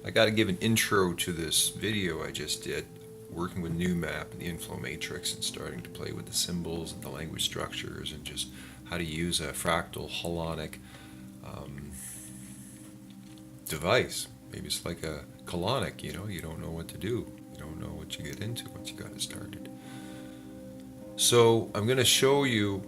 I got to give an intro to this video I just did, working with new map and the inflow matrix and starting to play with the symbols and the language structures and just how to use a fractal holonic device. Maybe it's like a colonic, you know, you don't know what to do. You don't know what you get into once you got it started. So I'm going to show you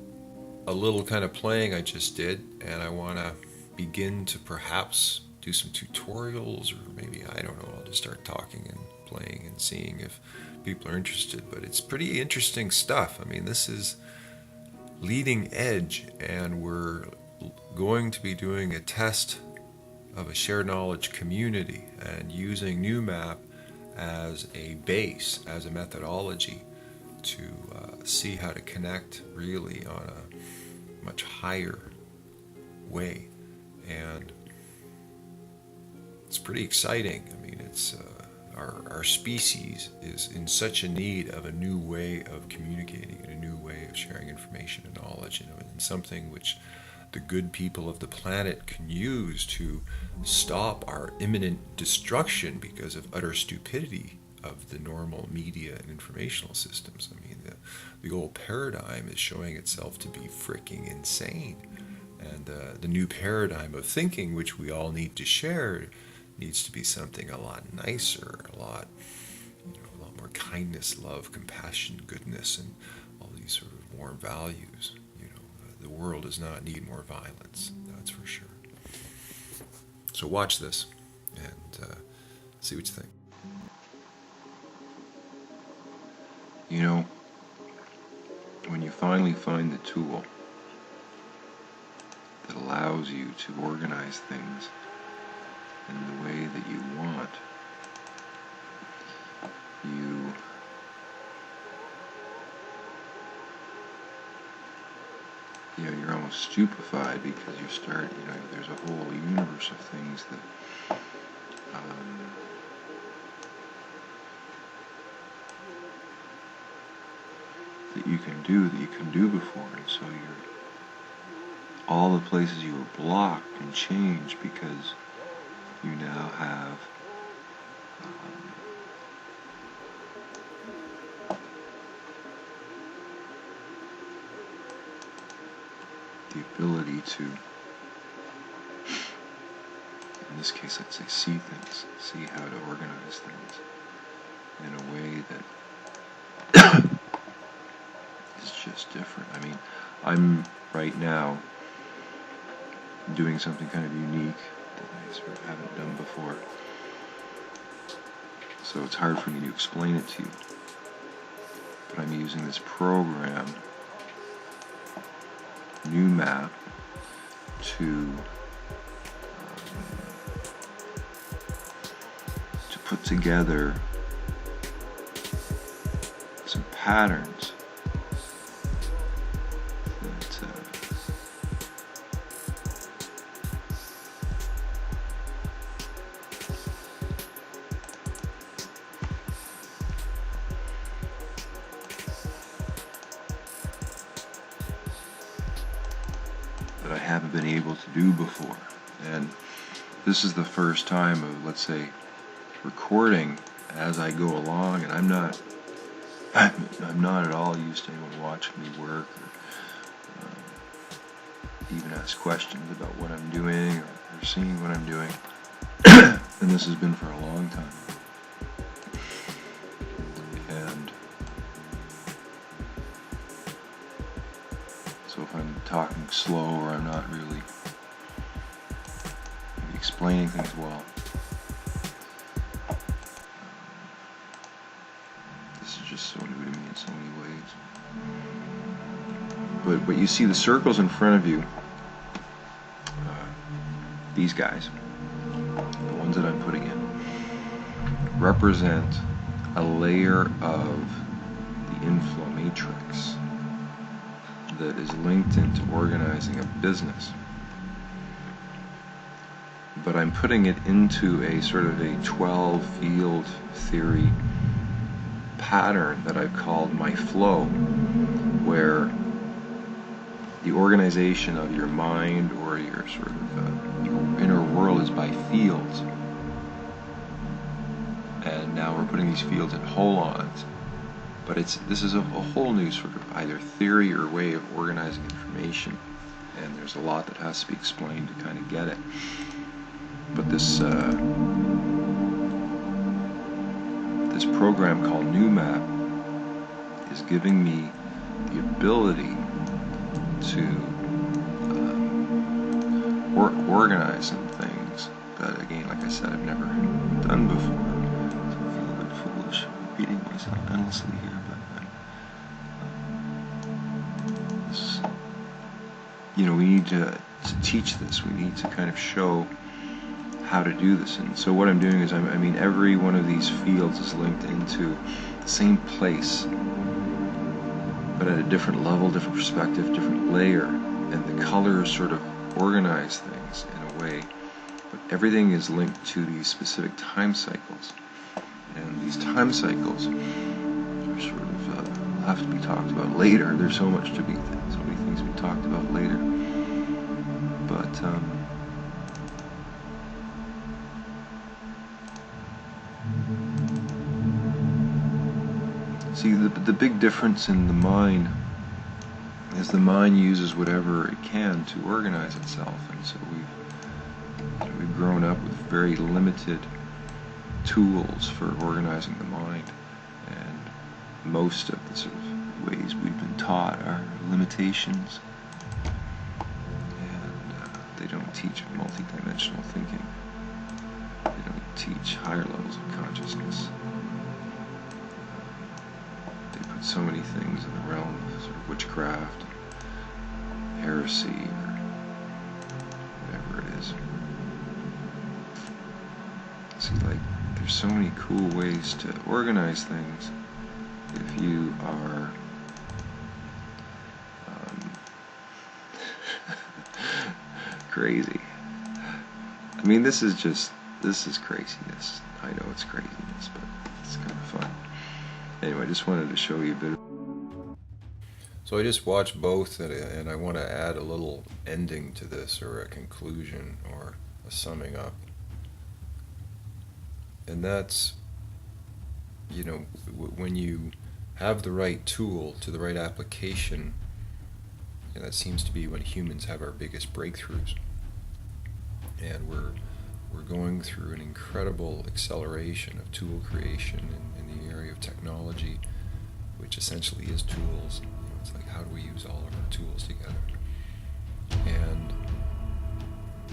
a little kind of playing I just did, and I want to begin to perhaps do some tutorials, or maybe, I don't know, I'll just start talking and playing and seeing if people are interested. But it's pretty interesting stuff. I mean, this is leading edge, and we're going to be doing a test of a shared knowledge community and using NewMap as a base, as a methodology to see how to connect really on a much higher way. And it's pretty exciting. I mean, it's our species is in such a need of a new way of communicating and a new way of sharing information and knowledge, you know, and something which the good people of the planet can use to stop our imminent destruction because of utter stupidity of the normal media and informational systems. I mean, the old paradigm is showing itself to be freaking insane. And the new paradigm of thinking, which we all need to share, needs to be something a lot nicer, a lot more kindness, love, compassion, goodness, and all these sort of warm values. The world does not need more violence, that's for sure. So watch this and see what you think. You know, when you finally find the tool that allows you to organize things in the way that you want, you're almost stupefied, because you start, there's a whole universe of things that that you can do that you couldn't do before. And so all the places you were blocked can change, because you now have the ability to, in this case, let's say, see things, see how to organize things in a way that is just different. I mean, I'm right now doing something kind of unique that I sort of haven't done before. So it's hard for me to explain it to you. But I'm using this program, NewMap, to put together some patterns that I haven't been able to do before. And this is the first time of, let's say, recording as I go along, and I'm not at all used to anyone watching me work, or even ask questions about what I'm doing, or seeing what I'm doing. And this has been for a long time. And so if I'm talking slow, or I'm not really explaining things well, this is just so new to me in so many ways. But you see the circles in front of you, these guys, the ones that I'm putting in, represent a layer of the inflow matrix that is linked into organizing a business. But I'm putting it into a sort of a 12-field theory pattern that I've called my flow, where the organization of your mind, or your sort of your inner world, is by fields. and now we're putting these fields in holons. But this is a whole new sort of either theory or way of organizing information, and there's a lot that has to be explained to kind of get it. But this this program called NewMap is giving me the ability to organize some things that, again, like I said, I've never done before. So I feel a bit foolish repeating myself endlessly here, but this, we need to teach this. We need to kind of show how to do this. And so what I'm doing is, every one of these fields is linked into the same place, but at a different level, different perspective, different layer, and the colors sort of organize things in a way, but everything is linked to these specific time cycles, and these time cycles are sort of have to be talked about later. There's so many things to be talked about later, but see, the big difference in the mind is the mind uses whatever it can to organize itself, and so we've grown up with very limited tools for organizing the mind, and most of the sort of ways we've been taught are limitations, and they don't teach multidimensional thinking. They don't teach higher levels of consciousness. They put so many things in the realm of sort of witchcraft, heresy, or whatever it is. See, there's so many cool ways to organize things if you are crazy. This is craziness. I know it's craziness, but it's kind of fun. Anyway, I just wanted to show you a bit. So I just watched both, and I want to add a little ending to this, or a conclusion, or a summing up. And that's, when you have the right tool to the right application, and that seems to be when humans have our biggest breakthroughs. And we're going through an incredible acceleration of tool creation in the area of technology, which essentially is tools. It's like, how do we use all of our tools together? And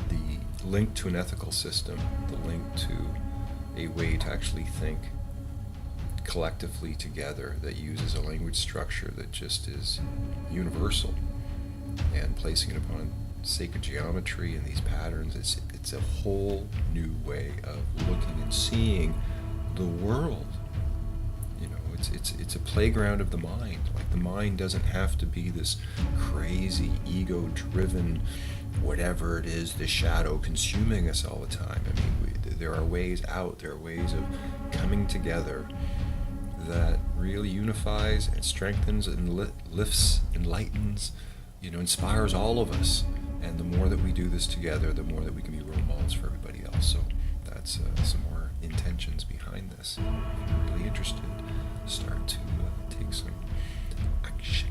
the link to an ethical system, the link to a way to actually think collectively together that uses a language structure that just is universal, and placing it upon sacred geometry and these patterns, it's a whole new way of looking and seeing the world. It's a playground of the mind. Like, the mind doesn't have to be this crazy ego-driven whatever it is, the shadow consuming us all the time. There are ways out. There are ways of coming together that really unifies and strengthens and lifts, enlightens, inspires all of us. And the more that we do this together, the more that we can be role models for everybody else. So that's some more intentions behind this. If you're really interested, start to take some action.